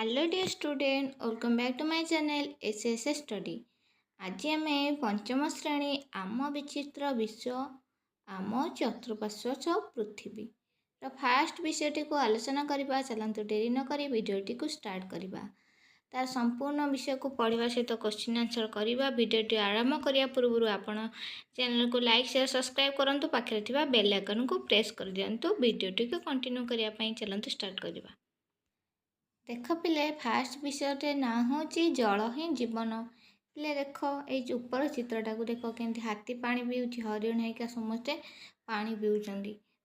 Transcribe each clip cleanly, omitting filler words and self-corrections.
Hello dear student, welcome back to my channel S study. आज आम पंचम श्रेणी आम विचित्र विश्व आम चतुर्पार्श्व च पृथ्वी फास्ट विषयटी को आलोचना करवा। चलतु डेरी न करी वीडियोटी को स्टार्ट करवा। तार संपूर्ण विषय को पढ़ा सहित क्वेश्चन आंसर करवा। वीडियोटी आरंभ करने पूर्व आपण चैनल को लाइक शेयर सब्सक्राइब करूँ। पाखे बेल आइकन को प्रेस कर दिंतु। वीडियोटी को कंटिन्यू करने चलतु स्टार्ट करवा। देख पिले फास्ट विषय ना हूँ जल ही जीवन। पिले देख ये ऊपर चित्रटा को देख के हाथी पानी पीऊँ, हरिण है समस्ते पानी पीऊँच।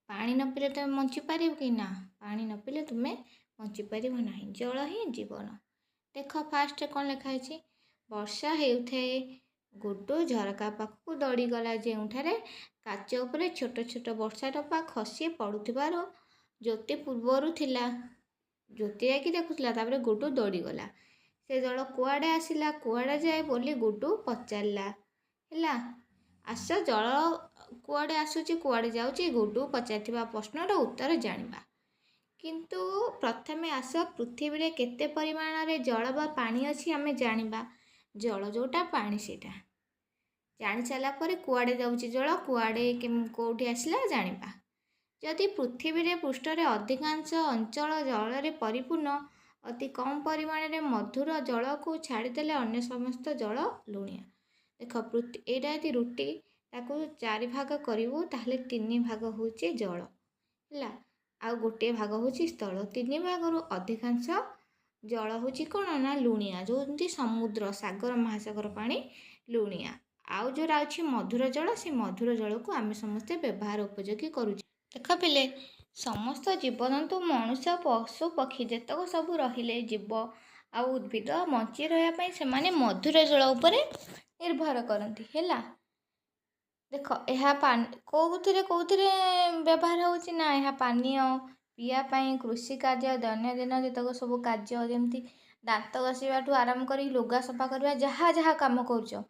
पानी न पीले तुम बंची पार कि ना, पानी न पीले तुम्हें बंची पार ना। जल ही जीवन। देख फास्ट कौन लिखाई, वर्षा हेउथाए गुड्डू झरका पाखक दौड़ीगला जोठारे काच उपर छोट छोट वर्षा टपा खसी पड़ुथिबार ज्योति पूर्वर थिला। ज्योति जाकि देखुला, तापर गुड्डू दौड़ीगला। से जल कुआड़े आसला कुआड़े जाए बोली गुड्डू पचारा है। आस जल कुआड़े आसूची कुआड़े जाऊँगी, गुड्डू पचार प्रश्नर उत्तर जानिबा। किंतु प्रथमे आस पृथ्वी रे केते परिमाण रे जल बा पानी अच्छी आमे जानिबा। जल जोटा पानी सेटा जानी सारा पर कुआड़े जाऊँगी जल कुआड़े कौटी आसला जानिबा। जदि पृथ्वी रे पृष्ठरे अधिकांश अंचल जल परिपूर्ण, अति कम परिमाण रे मधुर जल को छाड़देले अन्य समस्त जल लुणिया। देख एटा यदि रुटी ताकू 4 भाग करूँ ताहले 3 भाग हूँ जल है, आ गोटे भाग हूँ स्थल। 3 भाग अधिकांश जल हूँ कौन ना लुणिया, जो समुद्र सागर महासागर पानी लुणिया। आउ जो अच्छी मधुर जल, से मधुर जल को आम समस्ते व्यवहार उपयोगी करूँ। देख पिले समस्त जीवजंतु मनुष्य पशु पक्षी जेतक सब रहिले जीव आ उद्भिद बंची रहा से मधुर जल उपर निर्भर करती है। देख यह कौथिरे व्यवहार होची ना, यह पानीय पीवाई कृषि कार्य दैनंदिन जेतक सब कार्य जमी दांत घसीवा ठू आरंभ कर लुगा सफा करवा जहाँ जहाँ कम कर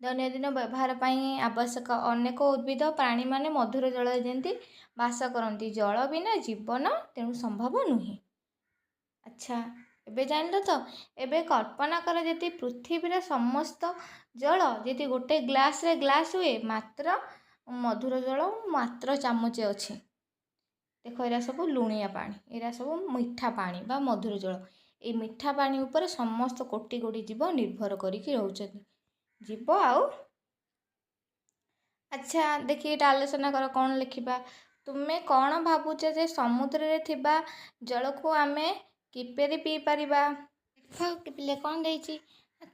दैनंदिन व्यवहार पाई आवश्यक अनेक उद्भिद प्राणी माने मधुर जल जमी बास करती। जल बिना जीवन तेणु संभव नुहे। अच्छा एबे जान तो एबे कल्पना कर जी पृथ्वी समस्त जल जी गोटे ग्लास रे ग्लास हुए, मात्र मधुर जल मात्र चामचे अच्छे। देख एरा सब लुणिया पानी, एरा सब मीठा पानी बा मधुर जल। ये मीठा पानी ऊपर समस्त कोटि कोटि जीव निर्भर करिकी रहउछथि जीव आउ। अच्छा देखिए ये आलोचना कर कौन लिखा। तुम्हें कौन भावुच जे समुद्र रे थिबा जल को आमे किपरि पी पारिबा। देख पिले कौन देछि,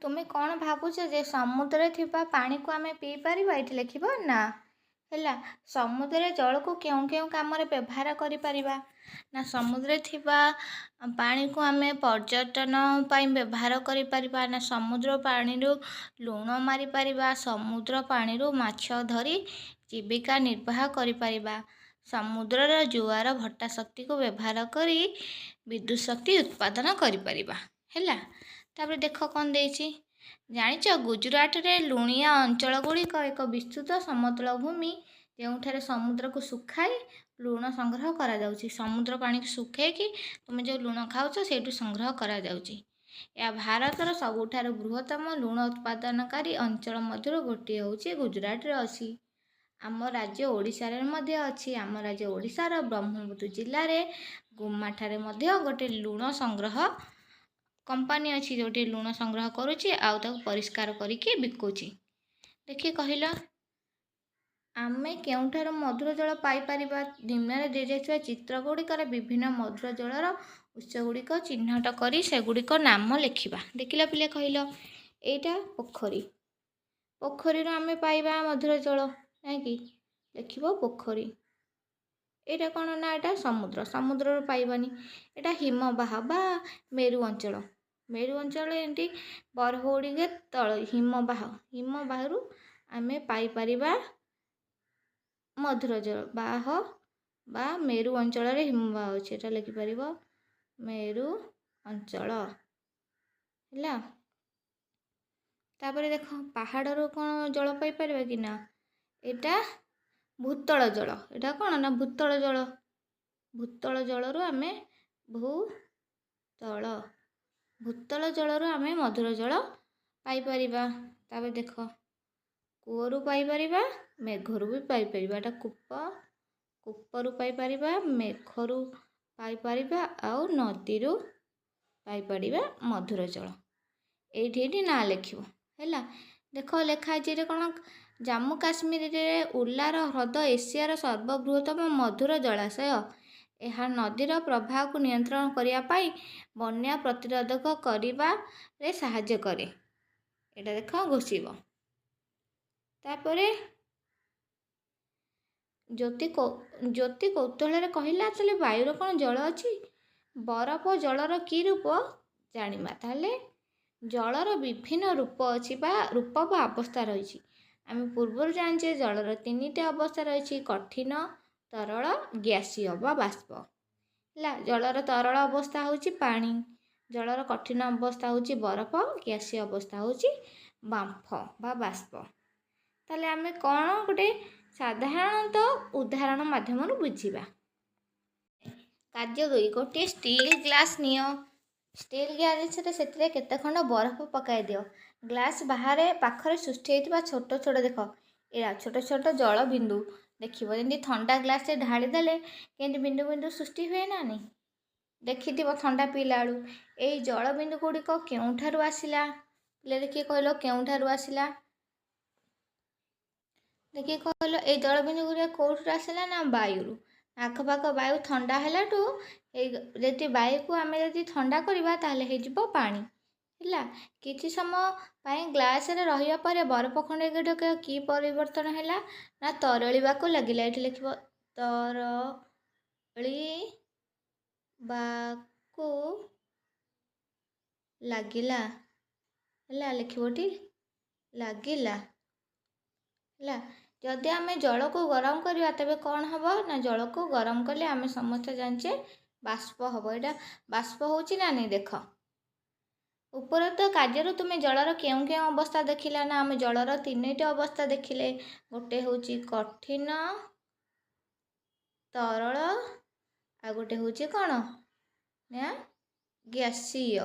तुम्हें कौन भावुच जे समुद्र रे थिबा पानी को आमे पी पारिबा। ये लिखिबो ना है। समुद्र जल को क्यों क्यों काम रे व्यवहार करि पारिबा ना, समुद्र थिबा पानी को आमे पर्यटन पाई व्यवहार करि पारिबा ना, समुद्र पानी रो लुण मारी पारिबा, समुद्र पानी रो माछ धरी जीविका निर्वाह करि पारिबा, समुद्रर जुआर भट्टा शक्ति को व्यवहार करी विद्युत शक्ति उत्पादन करि पारिबा है। तापर देख कौन देछि, जानिच गुजरात रे लुणिया अंचल गुड़िक एक विस्तृत समतल भूमि जोठारे समुद्र को सुखाई लुण संग्रह करा जाउछि। समुद्र पानी को सुखाई कि तुम जो लुण खाऊच से संग्रह करा जाउछि। या भारतर सबुठार बृहत्तम लुण उत्पादनकारी अंचल मध्य गोटे होछि गुजरात रे अछि। आम राज्य ओडिशा रे मध्य अछि। आम राज्य ओडिशार ब्रह्मपुत्र जिले में गुम्माठारे मध्य गोटे लुण संग्रह कंपानी अच्छी जोटी लुण संग्रह करुच्ची आउ ताको परिष्कार करिके बिकुची। देखिए कहल आमे केउठार मधुर जल पाई परिबा। निम्न दे जाइथिबा चित्र गुड़िकर विभिन्न मधुर जलर उत्स गुड़िक चिन्हट करी सेगुड़िक नाम लिखिबा। देखिला पिले कहल एटा पोखरी, पोखरी आमे पाइबा मधुर जल नहीं कि लिखिबो पोखरी। एटा कौन ना एटा समुद्र, समुद्र पाइबानी। एटा हिमबाह बा मेरु अंचल, मेरु अंचल एमती बरफ गुड़िके तल हिमबाह, हिमबाहरु आमे पाई परिबा मधुर जल। बाह बा मेरु अंचल रे हिमबाह अछि, एटा लिखि परिबो मेरु अंचल हैला। तापर देख पहाड़रू कौन जल पाई परिबा कि ना, एटा भूतल जल। एटा कौन ना भूतल जल, भूतल जलरू आमे भूतल भूतल जलरू आम मधुर जल पाइपर। तापर देख कूअरू पाइपर मेघरू भी पाइपर। एटा कूप कूपरू पाइपर मेघरू पाइपर आउ नदी पाइपर मधुर जल। ये ना लिख है देख लिखाई कौन जम्मू काश्मीर रे उल्लार ह्रद एशियार सर्वबृहत्तम मधुर जलाशय। यह नदीर प्रवाह को नियंत्रण करने बन्या प्रतिरोधक करिबारे साहाय्य करे। एटा देख घोषिब। तापर ज्योति कौतूहल कहला चले वायुर कौन जल अच्छी बरफ जलर की रूप जानिबा। ताले जलर विभिन्न रूप अच्छी रूप व अवस्था रही। आम पूर्व जाने जलर 3टी अवस्था रही कठिन तरल गैसीय व बाष्प। जलर तरल अवस्था होची पानी जलर कठिन अवस्था होची बरफ गैसीय अवस्था होची बांफ बा बाष्प। ताले आम कौन गोटे साधारणतः उदाहरण माध्यम बुझा। कार्य 2 गोटे steel glass neo. Steel glass से केते खंड बरफ पकाई दियो। ग्लास बाहर पाखरे सृष्टि होता छोट छोट देख या छोट छोट जल बिंदु देखिए जमी ठंडा ग्लास से ढाली देले केंति बिंदु बिंदु सृष्टि हुए ना नहीं देखि ठंडा पीला बेलू यही जल बिंदु गुड़िक केउठारु आसिला पे देखिए कहल केउठारु आसिला देखिए कहल ये जल बिंदु गुड़िक कौटू आसिला ना वायु आखपाख वायु ठंडा हेलाठू यदि वायु को आम यदि ठंडा करवा ताहले हो पानी है किछि समय ग्लास रे रहिया पर बरफ खंडे गुड़िक कि परिवर्तन है ना तरलिबा लगिला। ये लिख तरलिबा लगिला है लिखोटी लगिला है। जदि आम जल को गरम करवा तेरे कौन हम ना जल को गरम कले आम समस्त जाने बाष्प हम। यहाँ बाष्प हो नहीं देख उपरोक्त कार्य तुम्हें जलर केउं केउं अवस्था देखिला ना आम जलर 3टी अवस्था देखिले गोटे हूँ कठिन तरल आ गोटे हूँ कौन ना गैसीय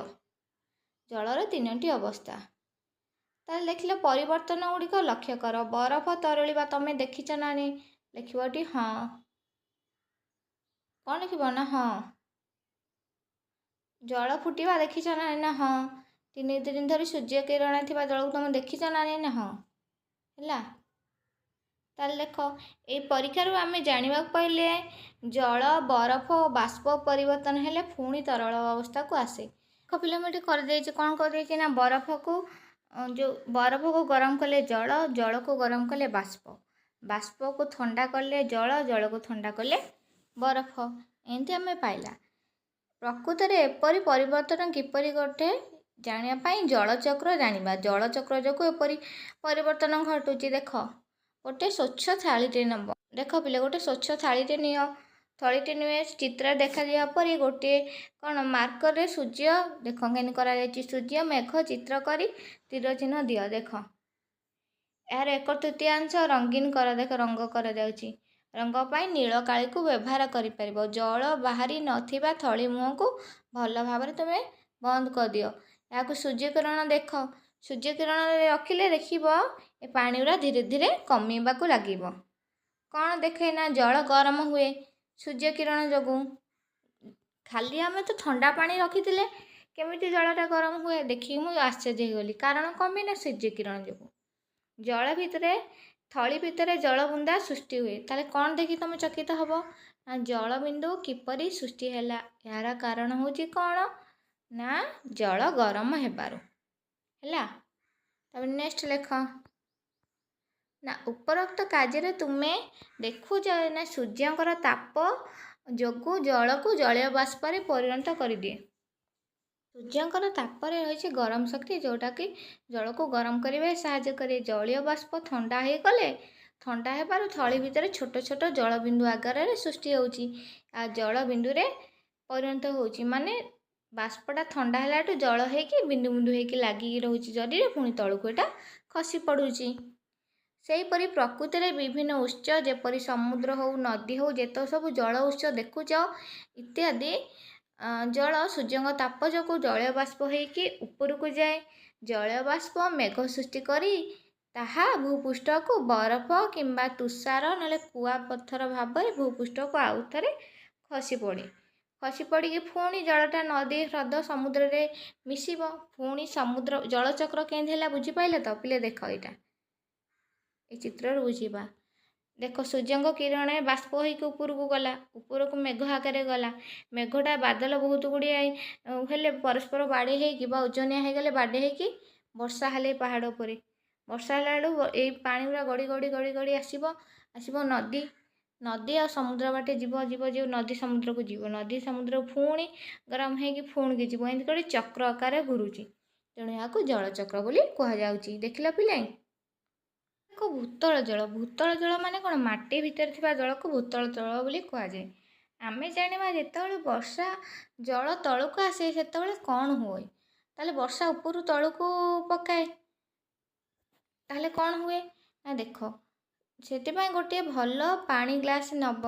जलर 3टी अवस्था। ताल देख परिवर्तन गुड़िक लक्ष्य कर बरफ तरलिबा तुम देखिच ना लिखी हाँ कौन लिख ना हाँ जल फुटिबा देखिच ना हाँ 3 दिन धरी सूर्य किरण थी जल को तुम देखिच ना हाँ है। ताल देख ये परीक्षार आम जाना पाइले जल बरफ और बाष्प परिवर्तन हेले पुणी तरल अवस्था को आसे। फिल्म कर कौन कर ना बरफ को जो बरफ को गरम कले जल जल को गरम कले बाष्प बाष्प को ठंडा कले जल जल को ठंडा कले बरफ एमती आम पाइला। प्रकृत में एपरी परिवर्तन किपरि गोटे जानापी जलचक्र जाना जलचक्र जो एपरी परिवर्तन घटुची। देख गोटे स्वच्छ थालीटे नब देख पिले गोटे स्वच्छ थालीटे नियो थलीटे नुए चित्र देखा पर गोटे कौन मार्कर रे सूर्य देख के सूर्य मेघ चित्र करी तीर चिन्ह दियो। देख यार 1/3 रंगीन कर देख रंग कर रंग पाई नील काली को व्यवहार कर जल बाहरी नथिबा थली मुह को भल भाव तुम्हें बंद कर दियो। या सूर्य किरण देख सूर्य किरण रखिले देखिब ए पानी गुरा धीरे धीरे कमीबा लगे कौन देखे ना जल गरम हुए सूर्य किरण जो खाली आम तो ठंडा पानी रखी केमी जलटा गरम हुए देखिए मुझे आश्चर्य होगली कारण कमी ना सूर्य किरण जो जल भितर थली भितर जल बुंदा सृष्टि हुए ताले कौन देखी तुम चकित हब ना जल बिंदु किपरि सृष्टि है यार कारण हूँ कौन ना जल गरम हेबारु है। नेक्स्ट लेख ना उपरोक्त कार्य तुम्हें देखु ना सूर्यंकर ताप जोगु जल को जलीय बाष्प परिणत कर दिए। सूर्यंकर ताप रही गरम शक्ति जोटा कि जल को गरम करे साहाय्य करे जलीय बाष्प ठंडा हो गले ठंडा हेबार थली भितर छोट छोट जल बिंदु आकार सृष्टि होची आ जल बिंदु रे परिणत होची माने बाष्पटा ठंडा हेलाठू जल होगी बिंदु बिंदु होगी लगिकी रोचे जरी पुणी तलू एटा खसी पड़ुची। सेहीपरि प्रकृति में विभिन्न उत्स जेपरी समुद्र हो नदी हो जेत सब जल उत्स देखुच इत्यादि ଜଳ ସୂର୍ଯ୍ୟଙ୍କ ତାପ ଯୋଗୁଁ ଜଳୀୟ ବାଷ୍ପ ହେଇକି ଉପରକୁ ଯାଏ। ଜଳୀୟ ବାଷ୍ପ ମେଘ ସୃଷ୍ଟି କରି ତାହା ଭୂପୃଷ୍ଠକୁ ବରଫ କିମ୍ବା ତୁଷାର ନହେଲେ କୁଆପଥର ଭାବରେ ଭୂପୃଷ୍ଠକୁ ଆଉ ଥରେ ଖସି ପଡ଼ିକି ପୁଣି ଜଳଟା ନଦୀ ହ୍ରଦ ସମୁଦ୍ରରେ ମିଶିବ। ପୁଣି ସମୁଦ୍ର ଜଳଚକ୍ର କେମିତି ହେଲା ବୁଝିପାରିଲେ ତ ପିଲେ? ଦେଖ ଏଇଟା এই ଚିତ୍ରରୁ ବୁଝିବା। ଦେଖ ସୂର୍ଯ୍ୟଙ୍କ କିରଣରେ ବାଷ୍ପ ହେଇକି ଉପରକୁ ଗଲା, ଉପରକୁ ମେଘ ଆକାରରେ ଗଲା। ମେଘଟା ବାଦଲ ବହୁତ ଗୁଡ଼ିଏ ହେଲେ ପରସ୍ପର ବାଡ଼େଇ ହେଇକି ବା ଓଜନିଆ ହେଇଗଲେ ବାଡ଼େଇ ହେଇକି ବର୍ଷା ହେଲେ ପାହାଡ଼ ଉପରେ। ବର୍ଷା ହେଲା ବେଳକୁ ଏଇ ପାଣି ଗୁଡ଼ା ଗଡ଼ି ଗଡ଼ି ଗଡ଼ି ଗଡ଼ି ଆସିବ ନଦୀ ଆଉ ସମୁଦ୍ର ବାଟେ ଯିବ ଯେଉଁ ନଦୀ ସମୁଦ୍ରକୁ ଯିବ। ନଦୀ ସମୁଦ୍ରକୁ ପୁଣି ଗରମ ହେଇକି ପୁଣିକି ଯିବ। ଏମିତି କରି ଚକ୍ର ଆକାରରେ ଘୁରୁଛି। ତେଣୁ ଏହାକୁ ଜଳଚକ୍ର ବୋଲି କୁହାଯାଉଛି। ଦେଖିଲ ପିଲେ? ଭୂତଳ ଜଳ ମାନେ କ'ଣ? ମାଟି ଭିତରେ ଥିବା ଜଳକୁ ଭୂତଳ ଜଳ ବୋଲି କୁହାଯାଏ। ଆମେ ଜାଣିବା ଯେତେବେଳେ ବର୍ଷା ଜଳ ତଳକୁ ଆସେ ସେତେବେଳେ କ'ଣ ହୁଏ? ତାହେଲେ ବର୍ଷା ଉପରୁ ତଳକୁ ପକାଏ, ତାହେଲେ କ'ଣ ହୁଏ ନା ଦେଖ, ସେଥିପାଇଁ ଗୋଟିଏ ଭଲ ପାଣି ଗ୍ଲାସ୍ ନେବ,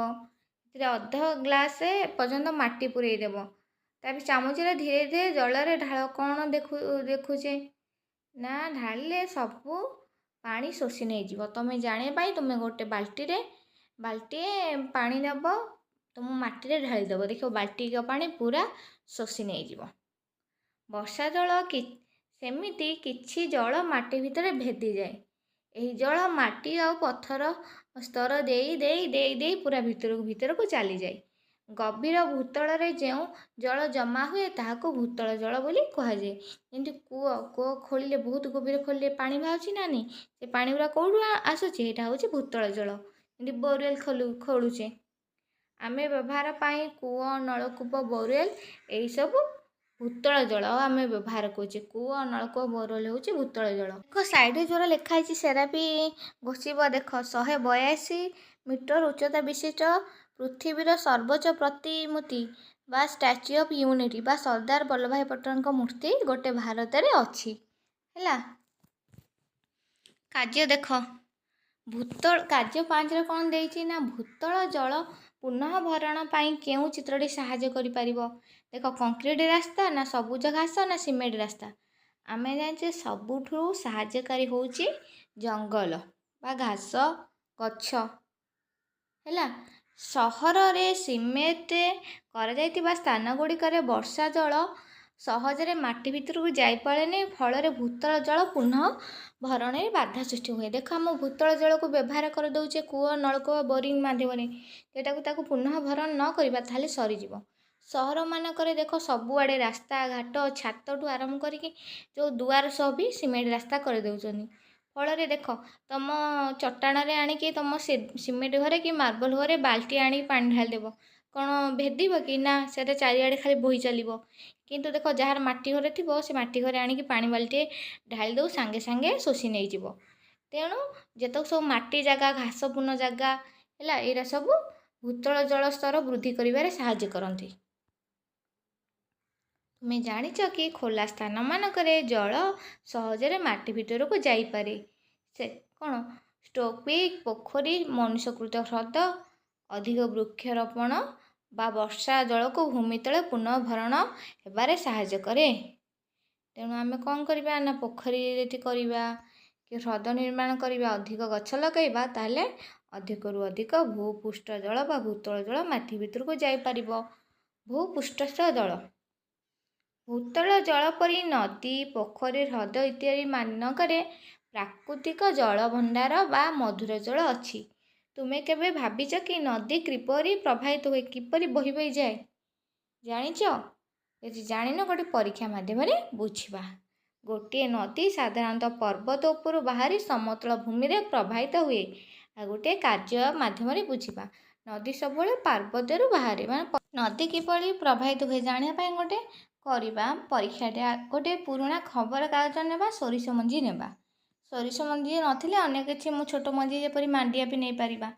ସେଥିରେ ଅଧ ଗ୍ଲାସ୍ ପର୍ଯ୍ୟନ୍ତ ମାଟି ପୂରେଇ ଦେବ। ତାପରେ ଚାମଚରେ ଧୀରେ ଧୀରେ ଜଳରେ ଢାଳ। କ'ଣ ଦେଖୁଛେ ନା ଢାଳିଲେ ସବୁ ପାଣି ଶୋଷି ନେଇଯିବ। ତୁମେ ଜାଣିବା ପାଇଁ ତୁମେ ଗୋଟେ ବାଲ୍ଟିଏ ପାଣି ନେବ, ତୁମ ମାଟିରେ ଢାଳି ଦେବ। ଦେଖିବ ବାଲ୍ଟିକ ପାଣି ପୁରା ଶୋଷି ନେଇଯିବ। ବର୍ଷା ଜଳ ସେମିତି କିଛି ଜଳ ମାଟି ଭିତରେ ଭେଦିଯାଏ। ଏହି ଜଳ ମାଟି ଆଉ ପଥର ସ୍ତର ଦେଇ ପୁରା ଭିତରକୁ ଚାଲିଯାଏ। ଗଭୀର ଭୂତଳରେ ଯେଉଁ ଜଳ ଜମା ହୁଏ ତାହାକୁ ଭୂତଳ ଜଳ ବୋଲି କୁହାଯାଏ। ଯେମିତି କୂଅ ଖୋଳିଲେ, ବହୁତ ଗଭୀର ଖୋଳିଲେ ପାଣି ବାହାରୁଛି ନା ନାହିଁ, ସେ ପାଣି ଗୁଡ଼ା କେଉଁଠୁ ଆସୁଛି? ଏଇଟା ହେଉଛି ଭୂତଳ ଜଳ। ଯେମିତି ବୋରୱେଲ୍ ଖୋଳୁଛେ ଆମେ ବ୍ୟବହାର ପାଇଁ, କୂଅ, ନଳକୂପ, ବୋରୱେଲ୍ ଏଇସବୁ ଭୂତଳ ଜଳ ଆମେ ବ୍ୟବହାର କରୁଛେ। କୂଅ, ନଳକୂପ, ବୋରୱେଲ୍ ହେଉଛି ଭୂତଳ ଜଳ। ଦେଖ ସାଇଡ଼ରେ ଯେଉଁଟା ଲେଖା ହେଇଛି ସେରା ବି ଘୋଷିବ। ଦେଖ 182 ମିଟର ଉଚ୍ଚତା ବିଶିଷ୍ଟ ପୃଥିବୀର ସର୍ବୋଚ୍ଚ ପ୍ରତିମୂର୍ତ୍ତି ବା ଷ୍ଟାଚ୍ୟୁ ଅଫ୍ ୟୁନିଟି ବା ସର୍ଦ୍ଦାର ବଲ୍ଲଭଭାଇ ପଟେଲଙ୍କ ମୂର୍ତ୍ତି ଗୋଟେ ଭାରତରେ ଅଛି। ହେଲା, କାର୍ଯ୍ୟ ଦେଖ। କାର୍ଯ୍ୟ 5ରେ କ'ଣ ଦେଇଛି ନା ଭୂତଳ ଜଳ ପୁନଃଭରଣ ପାଇଁ କେଉଁ ଚିତ୍ରଟି ସାହାଯ୍ୟ କରିପାରିବ? ଦେଖ, କଂକ୍ରିଟ ରାସ୍ତା ନା ସବୁଜ ଘାସ ନା ସିମେଣ୍ଟ ରାସ୍ତା? ଆମେ ଜାଣିଛେ ସବୁଠୁ ସାହାଯ୍ୟକାରୀ ହେଉଛି ଜଙ୍ଗଲ ବା ଘାସ ଗଛ। ହେଲା, ସହରରେ ସିମେଣ୍ଟ କରାଯାଇଥିବା ସ୍ଥାନ ଗୁଡ଼ିକରେ ବର୍ଷା ଜଳ ସହଜରେ ମାଟି ଭିତରକୁ ଯାଇପାରେନି, ଫଳରେ ଭୂତଳ ଜଳ ପୁନଃ ଭରଣରେ ବାଧା ସୃଷ୍ଟି ହୁଏ। ଦେଖ, ଆମ ଭୂତଳ ଜଳକୁ ବ୍ୟବହାର କରିଦେଉଛେ କୂଅ, ନଳକୂପ, ବୋରିଂ ମାଧ୍ୟମରେ। ତାକୁ ପୁନଃ ଭରଣ ନ କରିବା ତାହେଲେ ସରିଯିବ। ସହରମାନଙ୍କରେ ଦେଖ ସବୁଆଡ଼େ ରାସ୍ତାଘାଟ, ଛାତଠୁ ଆରମ୍ଭ କରିକି ଯେଉଁ ଦୁଆର ସହ ବି ସିମେଣ୍ଟ ରାସ୍ତା କରିଦେଉଛନ୍ତି। ଫଳରେ ଦେଖ, ତୁମ ଚଟାଣରେ ଆଣିକି ତୁମ ସିମେଣ୍ଟ ଘରେ କି ମାର୍ବଲ ଘରେ ବାଲ୍ଟି ଆଣିକି ପାଣି ଢାଳିଦେବ, କ'ଣ ଭେଦିବ କି? ନା, ସେଟା ଚାରିଆଡ଼େ ଖାଲି ବୋହି ଚାଲିବ। କିନ୍ତୁ ଦେଖ, ଯାହାର ମାଟି ଘରେ ଥିବ ସେ ମାଟି ଘରେ ଆଣିକି ପାଣି ବାଲ୍ଟିଏ ଢାଳି ଦେଉ, ସାଙ୍ଗେ ସାଙ୍ଗେ ଶୋଷି ନେଇଯିବ। ତେଣୁ ଯେତେକ ସବୁ ମାଟି ଜାଗା, ଘାସପୂର୍ଣ୍ଣ ଜାଗା ହେଲା, ଏଇରା ସବୁ ଭୂତଳ ଜଳ ସ୍ତର ବୃଦ୍ଧି କରିବାରେ ସାହାଯ୍ୟ କରନ୍ତି। ତୁମେ ଜାଣିଛ କି ଖୋଲା ସ୍ଥାନମାନଙ୍କରେ ଜଳ ସହଜରେ ମାଟି ଭିତରକୁ ଯାଇପାରେ? ସେ କ'ଣ ଷ୍ଟୋପିକ୍ ପୋଖରୀ, ମନୁଷ୍ୟକୃତ ହ୍ରଦ, ଅଧିକ ବୃକ୍ଷରୋପଣ ବା ବର୍ଷା ଜଳକୁ ଭୂମି ତଳେ ପୁନଃଭରଣ ହେବାରେ ସାହାଯ୍ୟ କରେ। ତେଣୁ ଆମେ କ'ଣ କରିବା ନା ପୋଖରୀ ଯଦି କରିବା କି ହ୍ରଦ ନିର୍ମାଣ କରିବା, ଅଧିକ ଗଛ ଲଗାଇବା, ତାହେଲେ ଅଧିକରୁ ଅଧିକ ଭୂପୃଷ୍ଠ ଜଳ ବା ଭୂତଳ ଜଳ ମାଟି ଭିତରକୁ ଯାଇପାରିବ। ଭୂପୃଷ୍ଠସ୍ଥ ଜଳ, ଭୂତଳ ଜଳ ପରି ନଦୀ, ପୋଖରୀ, ହ୍ରଦ ଇତ୍ୟାଦି ମାନଙ୍କରେ ପ୍ରାକୃତିକ ଜଳଭଣ୍ଡାର ବା ମଧୁର ଜଳ ଅଛି। ତୁମେ କେବେ ଭାବିଛ କି ନଦୀ କିପରି ପ୍ରବାହିତ ହୁଏ, କିପରି ବୋହି ବୋହି ଯାଏ? ଜାଣିଛ? ଯଦି ଜାଣିନ, ଗୋଟେ ପରୀକ୍ଷା ମାଧ୍ୟମରେ ବୁଝିବା। ଗୋଟିଏ ନଦୀ ସାଧାରଣତଃ ପର୍ବତ ଉପରୁ ବାହାରି ସମତଳ ଭୂମିରେ ପ୍ରବାହିତ ହୁଏ। ଆଉ ଗୋଟିଏ କାର୍ଯ୍ୟ ମାଧ୍ୟମରେ ବୁଝିବା। ନଦୀ ସବୁବେଳେ ପର୍ବତରୁ ବାହାରେ, ମାନେ ନଦୀ କିପରି ପ୍ରବାହିତ ହୁଏ ଜାଣିବା ପାଇଁ ଗୋଟେ କରିବା ପରୀକ୍ଷାଟା। ଗୋଟେ ପୁରୁଣା ଖବରକାଗଜ ନେବା, ସୋରିଷ ମଞ୍ଜି ନେବା। ସୋରିଷ ମଞ୍ଜି ନଥିଲେ ଅନ୍ୟ କିଛି ଛୋଟ ମଞ୍ଜି ଯେପରି ମାଣ୍ଡିଆ ବି ନେଇପାରିବା।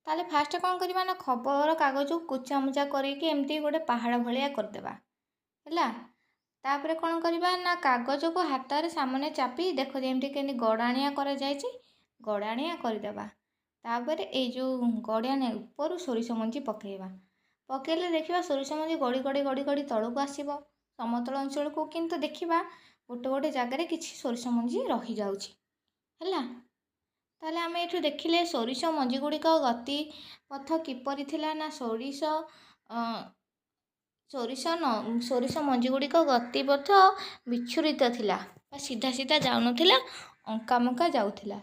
ତାହେଲେ ଫାଷ୍ଟ କ'ଣ କରିବା ନା ଖବରକାଗଜକୁ କୁଚାମୁଚା କରିକି ଏମିତି ଗୋଟେ ପାହାଡ଼ ଭଳିଆ କରିଦେବା। ହେଲା, ତାପରେ କ'ଣ କରିବା ନା କାଗଜକୁ ହାତରେ ସାମାନ୍ୟ ଚାପି, ଦେଖ ଯେମିତି କେମିତି ଗଡ଼ାଣିଆ କରାଯାଇଛି, ଗଡ଼ାଣିଆ କରିଦେବା। ତାପରେ ଏଇ ଯେଉଁ ଗଡ଼ାଣିଆ ଉପରୁ ସୋରିଷ ମଞ୍ଜି ପକାଇବା। ପକେଇଲେ ଦେଖିବା ସୋରିଷ ମଞ୍ଜି ଗଡ଼ି ଗଡ଼ି ଗଡ଼ି ଗଡ଼ି ତଳକୁ ଆସିବ ସମତଳ ଅଞ୍ଚଳକୁ, କିନ୍ତୁ ଦେଖିବା ଗୋଟେ ଗୋଟେ ଜାଗାରେ କିଛି ସୋରିଷ ମଞ୍ଜି ରହିଯାଉଛି। ହେଲା, ତାହେଲେ ଆମେ ଏଠୁ ଦେଖିଲେ ସୋରିଷ ମଞ୍ଜି ଗୁଡ଼ିକ ଗତି ପଥ କିପରି ଥିଲା ନା ସୋରିଷ ମଞ୍ଜି ଗୁଡ଼ିକ ଗତିପଥ ବିଚ୍ଛୁରିତ ଥିଲା ବା ସିଧା ସିଧା ଯାଉନଥିଲା, ଅଙ୍କାମଙ୍କା ଯାଉଥିଲା।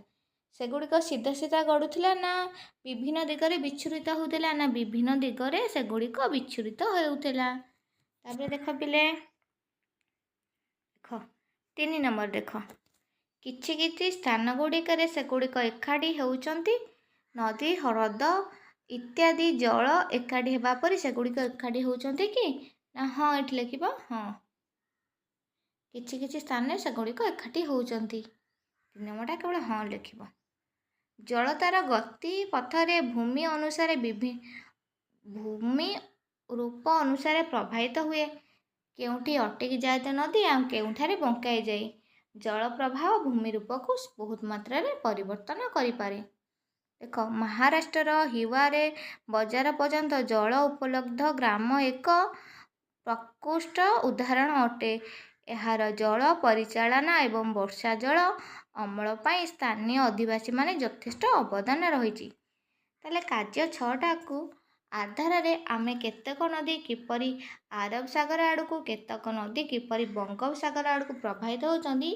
ସେଗୁଡ଼ିକ ସିଧା ସିଧା ଗଡ଼ୁଥିଲା ନା ବିଭିନ୍ନ ଦିଗରେ ବିଚ୍ଛୁରିତ ହେଉଥିଲା? ନା ବିଭିନ୍ନ ଦିଗରେ ସେଗୁଡ଼ିକ ବିଚ୍ଛୁରିତ ହେଉଥିଲା। ତାପରେ ଦେଖ ପିଲେ, ଦେଖ 3 ନମ୍ବର ଦେଖ, କିଛି କିଛି ସ୍ଥାନ ଗୁଡ଼ିକରେ ସେଗୁଡ଼ିକ ଏକାଠି ହେଉଛନ୍ତି। ନଦୀ, ହ୍ରଦ ଇତ୍ୟାଦି ଜଳ ଏକାଠି ହେବା ପରେ ସେଗୁଡ଼ିକ ଏକାଠି ହେଉଛନ୍ତି କି? ନା ହଁ, ଏଠି ଲେଖିବ ହଁ, କିଛି କିଛି ସ୍ଥାନରେ ସେଗୁଡ଼ିକ ଏକାଠି ହେଉଛନ୍ତି। 3 ନମ୍ବରଟା କେବଳ ହଁ ଲେଖିବ। ଜଳ ତାର ଗତି ପଥରେ ଭୂମି ରୂପ ଅନୁସାରେ ପ୍ରବାହିତ ହୁଏ। କେଉଁଠି ଅଟକି ଯାଏ ତ ନଦୀ, ଆଉ କେଉଁଠାରେ ବଙ୍କାଇ ଯାଏ। ଜଳ ପ୍ରବାହ ଭୂମି ରୂପକୁ ବହୁତ ମାତ୍ରାରେ ପରିବର୍ତ୍ତନ କରିପାରେ। ଦେଖ, ମହାରାଷ୍ଟ୍ରର ହିୱାରେ ବଜାର ପର୍ଯ୍ୟନ୍ତ ଜଳ ଉପଲବ୍ଧ ଗ୍ରାମ ଏକ ପ୍ରକୃଷ୍ଟ ଉଦାହରଣ ଅଟେ। ଏହାର ଜଳ ପରିଚାଳନା ଏବଂ ବର୍ଷା ଜଳ ଅମଳ ପାଇଁ ସ୍ଥାନୀୟ ଅଧିବାସୀମାନେ ଯଥେଷ୍ଟ ଅବଦାନ ରହିଛି। ତାହେଲେ କାର୍ଯ୍ୟ 6ଟାକୁ ଆଧାରରେ ଆମେ କେତେକ ନଦୀ କିପରି ଆରବ ସାଗର ଆଡ଼କୁ, କେତେକ ନଦୀ କିପରି ବଙ୍ଗୋପସାଗର ଆଡ଼କୁ ପ୍ରବାହିତ ହେଉଛନ୍ତି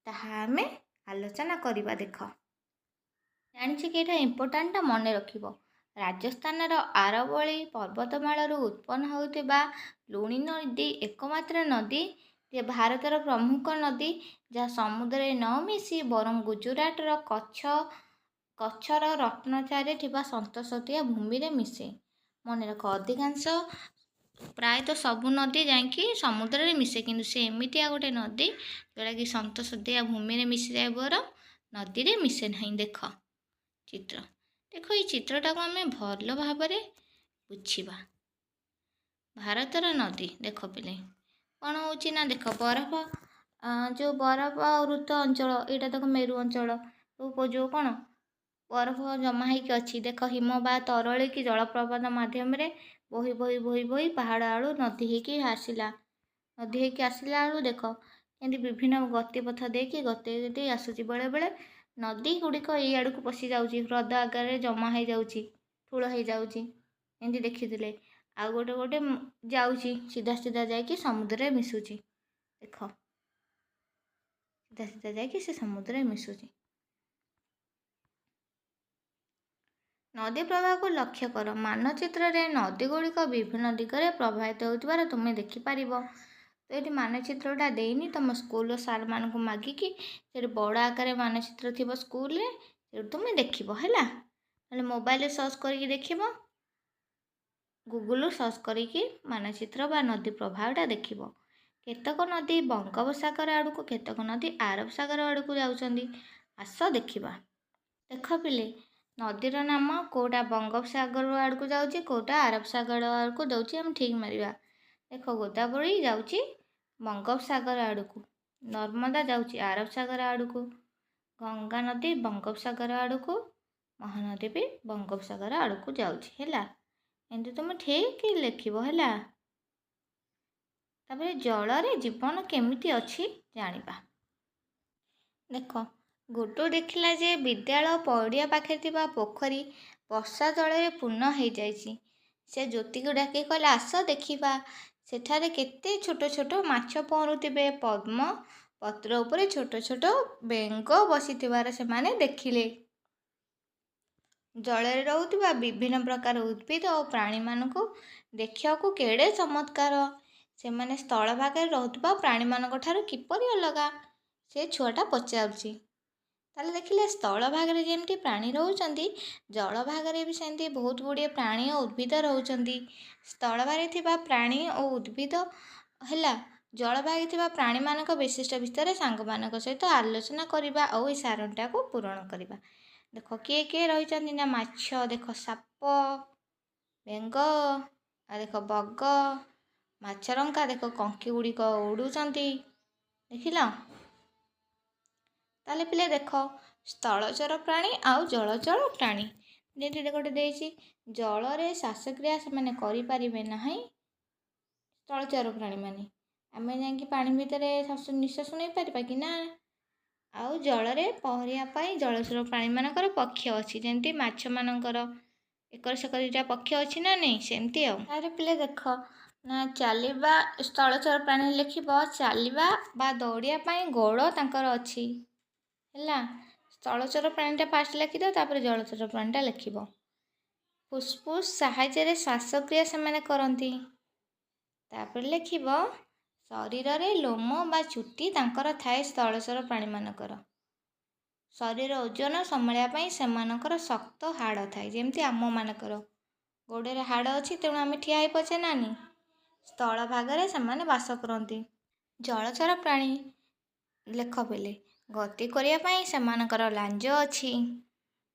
ତାହା ଆମେ ଆଲୋଚନା କରିବା। ଦେଖ, ଜାଣିଛି କି ଏଇଟା ଇମ୍ପୋର୍ଟାଣ୍ଟଟା ମନେ ରଖିବ। ରାଜସ୍ଥାନର ଆରବଳୀ ପର୍ବତମାଳାରୁ ଉତ୍ପନ୍ନ ହେଉଥିବା ଲୁଣି ନଦୀ ଏକମାତ୍ର ନଦୀ ଯେ ଭାରତର ପ୍ରମୁଖ ନଦୀ, ଯାହା ସମୁଦ୍ରରେ ନ ମିଶି ବରଂ ଗୁଜରାଟର କଚ୍ଛର ରତ୍ନଚାରେ ଥିବା ସନ୍ତସନ୍ତିଆ ଭୂମିରେ ମିଶେ। ମନେ ରଖ, ଅଧିକାଂଶ ପ୍ରାୟତଃ ସବୁ ନଦୀ ଯାଇକି ସମୁଦ୍ରରେ ମିଶେ, କିନ୍ତୁ ସେ ଏମିତିଆ ଗୋଟେ ନଦୀ ଯେଉଁଟାକି ସନ୍ତସନ୍ତିଆ ଭୂମିରେ ମିଶିଯାଏ ବରଂ ନଦୀରେ ମିଶେ ନାହିଁ। ଦେଖ ଚିତ୍ର, ଦେଖ ଏଇ ଚିତ୍ରଟାକୁ ଆମେ ଭଲ ଭାବରେ ବୁଝିବା। ଭାରତର ନଦୀ ଦେଖ ପିଲେ କ'ଣ ହେଉଛି ନା, ଦେଖ ଯେଉଁ ବରଫାବୃତ ଅଞ୍ଚଳ, ଏଇଟା ଦେଖ ମେରୁ ଅଞ୍ଚଳ, ଯେଉଁ କ'ଣ ବରଫ ଜମା ହେଇକି ଅଛି। ଦେଖ, ହିମ ବା ତରଳିକି ଜଳପ୍ରପାତ ମାଧ୍ୟମରେ ବୋହି ବୋହି ବୋହି ବୋହି ପାହାଡ଼ ଆଡ଼ୁ ନଦୀ ହେଇକି ଆସିଲା ବେଳୁ ଦେଖ କେମିତି ବିଭିନ୍ନ ଗତିପଥ ଦେଇକି ଗତି ଆସୁଛି। ବେଳେବେଳେ ନଦୀ ଗୁଡ଼ିକ ଏଇ ଆଡ଼କୁ ପଶି ଯାଉଛି, ହ୍ରଦ ଆକାରରେ ଜମା ହେଇଯାଉଛି, ଠୁଳ ହେଇଯାଉଛି, ଏମିତି ଦେଖିଥିଲେ। ଆଉ ଗୋଟେ ଗୋଟେ ଯାଉଛି ସିଧା ସିଧା ଯାଇକି ସମୁଦ୍ରରେ ମିଶୁଛି। ଦେଖ, ସିଧା ସିଧା ଯାଇକି ସେ ସମୁଦ୍ରରେ ମିଶୁଛି। ନଦୀ ପ୍ରବାହକୁ ଲକ୍ଷ୍ୟ କର। ମାନଚିତ୍ରରେ ନଦୀ ଗୁଡ଼ିକ ବିଭିନ୍ନ ଦିଗରେ ପ୍ରବାହିତ ହେଉଥିବାର ତୁମେ ଦେଖିପାରିବ। ତ ଏଠି ମାନଚିତ୍ରଟା ଦେଇନି, ତୁମ ସ୍କୁଲର ସାର୍ମାନଙ୍କୁ ମାଗିକି ସେଠି ବଡ଼ ଆକାରରେ ମାନଚିତ୍ର ଥିବ ସ୍କୁଲରେ, ସେଠି ତୁମେ ଦେଖିବ। ହେଲା, ନହେଲେ ମୋବାଇଲରେ ସର୍ଚ୍ଚ କରିକି ଦେଖିବ, ଗୁଗୁଲରୁ ସର୍ଚ୍ଚ କରିକି ମାନଚିତ୍ର ବା ନଦୀ ପ୍ରବାହଟା ଦେଖିବ। କେତେକ ନଦୀ ବଙ୍ଗୋପସାଗର ଆଡ଼କୁ, କେତେକ ନଦୀ ଆରବ ସାଗର ଆଡ଼କୁ ଯାଉଛନ୍ତି। ଆସ ଦେଖିବା। ଦେଖ ପିଲେ, ନଦୀର ନାମ କେଉଁଟା ବଙ୍ଗୋପସାଗର ଆଡ଼କୁ ଯାଉଛି, କେଉଁଟା ଆରବ ସାଗର ଆଡ଼କୁ ଯାଉଛି, ଆମେ ଠିକ୍ ମାରିବା। ଦେଖ, ଗୋଦାବରୀ ଯାଉଛି ବଙ୍ଗୋପସାଗର ଆଡ଼କୁ, ନର୍ମଦା ଯାଉଛି ଆରବ ସାଗର ଆଡ଼କୁ, ଗଙ୍ଗା ନଦୀ ବଙ୍ଗୋପସାଗର ଆଡ଼କୁ, ମହାନଦୀ ବି ବଙ୍ଗୋପସାଗର ଆଡ଼କୁ ଯାଉଛି। ହେଲା, ଏମିତି ତୁମେ ଠିକ୍ ଲେଖିବ। ହେଲା, ତାପରେ ଜଳରେ ଜୀବନ କେମିତି ଅଛି ଜାଣିବା। ଦେଖ, ଗୁଡୁ ଦେଖିଲା ଯେ ବିଦ୍ୟାଳୟ ପଡ଼ିଆ ପାଖରେ ଥିବା ପୋଖରୀ ବର୍ଷା ଜଳରେ ପୂର୍ଣ୍ଣ ହେଇଯାଇଛି। ସେ ଜ୍ୟୋତିକୁ ଡାକି କହିଲା, ଆସ ଦେଖିବା, ସେଠାରେ କେତେ ଛୋଟ ଛୋଟ ମାଛ ପହଁରୁଥିବେ। ପଦ୍ମ ପତ୍ର ଉପରେ ଛୋଟ ଛୋଟ ବେଙ୍ଗ ବସିଥିବାର ସେମାନେ ଦେଖିଲେ। ଜଳରେ ରହୁଥିବା ବିଭିନ୍ନ ପ୍ରକାର ଉଦ୍ଭିଦ ଓ ପ୍ରାଣୀମାନଙ୍କୁ ଦେଖିବାକୁ କେଡ଼େ ଚମତ୍କାର। ସେମାନେ ସ୍ଥଳ ଭାଗରେ ରହୁଥିବା ପ୍ରାଣୀମାନଙ୍କ ଠାରୁ କିପରି ଅଲଗା? ସେ ଛୁଆଟା ପଚାରୁଛି। ତାହେଲେ ଦେଖିଲେ, ସ୍ଥଳ ଭାଗରେ ଯେମିତି ପ୍ରାଣୀ ରହୁଛନ୍ତି, ଜଳ ଭାଗରେ ବି ସେମିତି ବହୁତ ଗୁଡ଼ିଏ ପ୍ରାଣୀ ଓ ଉଦ୍ଭିଦ ରହୁଛନ୍ତି। ସ୍ଥଳ ଭାଗରେ ଥିବା ପ୍ରାଣୀ ଓ ଉଦ୍ଭିଦ ହେଲା, ଜଳଭାଗରେ ଥିବା ପ୍ରାଣୀମାନଙ୍କ ବିଶିଷ୍ଟ ବିଷୟରେ ସାଙ୍ଗମାନଙ୍କ ସହିତ ଆଲୋଚନା କରିବା ଓ এই ସାରଣୀଟାକୁ ପୂରଣ କରିବା। ଦେଖ, କିଏ କିଏ ରହିଛନ୍ତି ନା ମାଛ, ଦେଖ ସାପ, ବେଙ୍ଗ, ଆଉ ଦେଖ ବଗ, ମାଛରଙ୍କା, ଦେଖ କଙ୍କି ଗୁଡ଼ିକ ଉଡ଼ୁଛନ୍ତି। ଦେଖିଲ? ତାହେଲେ ପିଲେ ଦେଖ, ସ୍ଥଳଚର ପ୍ରାଣୀ ଆଉ ଜଳଚର ପ୍ରାଣୀ। ଏଠି ଗୋଟେ ଦେଇଛି ଜଳରେ ଶ୍ୱାସକ୍ରିୟା ସେମାନେ କରିପାରିବେ ନାହିଁ ସ୍ଥଳଚର ପ୍ରାଣୀମାନେ। ଆମେ ଯାଇକି ପାଣି ଭିତରେ ନିଶ୍ୱାସ ନେଇପାରିବା କି ନା। ଆଉ ଜଳରେ ପହଁରିବା ପାଇଁ ଜଳଚର ପ୍ରାଣୀମାନଙ୍କର ପକ୍ଷ ଅଛି, ଯେମିତି ମାଛମାନଙ୍କର ଏକର ସେକର ଦୁଇଟା ପକ୍ଷ ଅଛି ନା ନାହିଁ, ସେମିତି ଆଉ। ତାର ପିଲେ ଦେଖ ନା ଚାଲିବା ସ୍ଥଳଚର ପ୍ରାଣୀ ଲେଖିବ ଚାଲିବା ବା ଦୌଡ଼ିବା ପାଇଁ ଗୋଡ଼ ତାଙ୍କର ଅଛି ହେଲା। ସ୍ଥଳଚର ପ୍ରାଣୀଟା ଫାଷ୍ଟ ଲେଖିଦିଅ, ତାପରେ ଜଳଚର ପ୍ରାଣୀଟା ଲେଖିବ। ଫୁସ୍ଫୁସ୍ ସାହାଯ୍ୟରେ ଶ୍ୱାସକ୍ରିୟା ସେମାନେ କରନ୍ତି। ତାପରେ ଲେଖିବ ଶରୀରରେ ଲୋମ ବା ଚୁଟି ତାଙ୍କର ଥାଏ ସ୍ଥଳଚର ପ୍ରାଣୀମାନଙ୍କର। ଶରୀର ଓଜନ ସମ୍ଭାଳିବା ପାଇଁ ସେମାନଙ୍କର ଶକ୍ତ ହାଡ଼ ଥାଏ, ଯେମିତି ଆମମାନଙ୍କର ଗୋଡ଼ରେ ହାଡ଼ ଅଛି, ତେଣୁ ଆମେ ଠିଆ ହେଇପାରୁଛେ ନା ନି। ସ୍ଥଳ ଭାଗରେ ସେମାନେ ବାସ କରନ୍ତି। ଜଳଚର ପ୍ରାଣୀ ଲେଖ ପିଲେ ଗତି କରିବା ପାଇଁ ସେମାନଙ୍କର ଲାଞ୍ଜ ଅଛି।